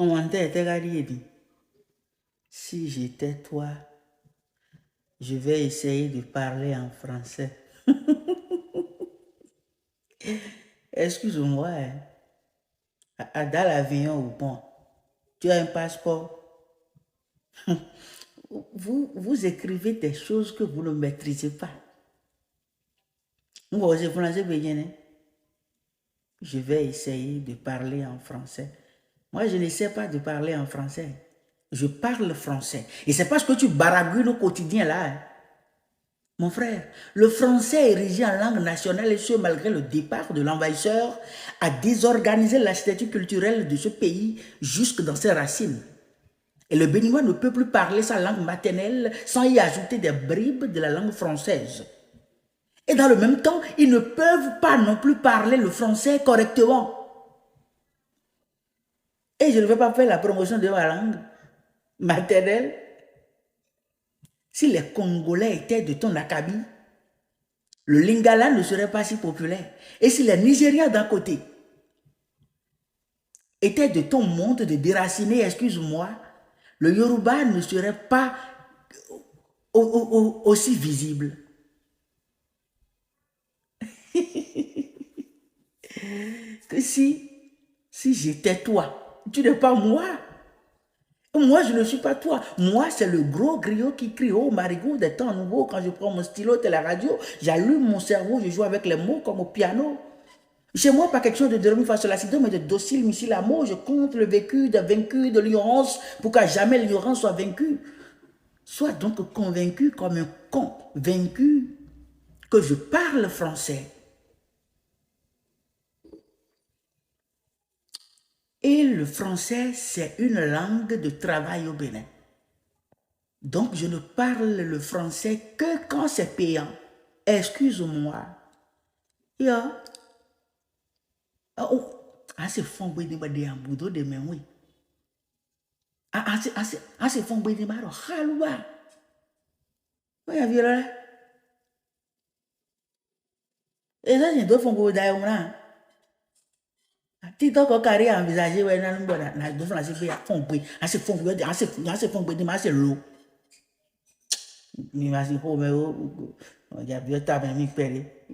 Commentaire était gardé. Si j'étais toi, je vais essayer de parler en français. Excuse-moi, hein. Dans l'avion ou bon, tu as un passeport. Vous écrivez des choses que vous ne maîtrisez pas. Moi, je français bien. Je vais essayer de parler en français. Moi, je ne sais pas de parler en français. Je parle français. Et c'est parce que tu baragouines au quotidien là. Hein. Mon frère, le français érigé en langue nationale et ce malgré le départ de l'envahisseur a désorganisé l'architecture culturelle de ce pays jusque dans ses racines. Et le Béninois ne peut plus parler sa langue maternelle sans y ajouter des bribes de la langue française. Et dans le même temps, ils ne peuvent pas non plus parler le français correctement. Et je ne vais pas faire la promotion de ma langue maternelle. Si les Congolais étaient de ton acabit, le Lingala ne serait pas si populaire. Et si les Nigériens d'un côté étaient de ton monde de déraciné, excuse-moi, le Yoruba ne serait pas aussi visible. Que si j'étais toi, tu n'es pas moi. Moi, je ne suis pas toi. Moi, c'est le gros griot qui crie au marigot des temps nouveaux. Quand je prends mon stylo et la radio, j'allume mon cerveau, je joue avec les mots comme au piano. Chez moi, pas quelque chose de dormi face à l'accident, mais de docile, missile à mots. Je compte le vécu, de vaincu, de l'ignorance, pour que jamais l'ignorance soit vaincue. Sois donc convaincu comme un con, vaincu, que je parle français. Et le français, c'est une langue de travail au Bénin. Donc, je ne parle le français que quand c'est payant. Excuse-moi. Ya. C'est fond de un boudou de même, oui. C'est fond de ma halouba. Oui, il y a là. Et ça, c'est deux fonds d'ailleurs. Tito ko kari envisager ouais na ngbo na do flan se be fon pe ase fon pe de ma se lo mi ma se po me o ya bi o ta me mi pere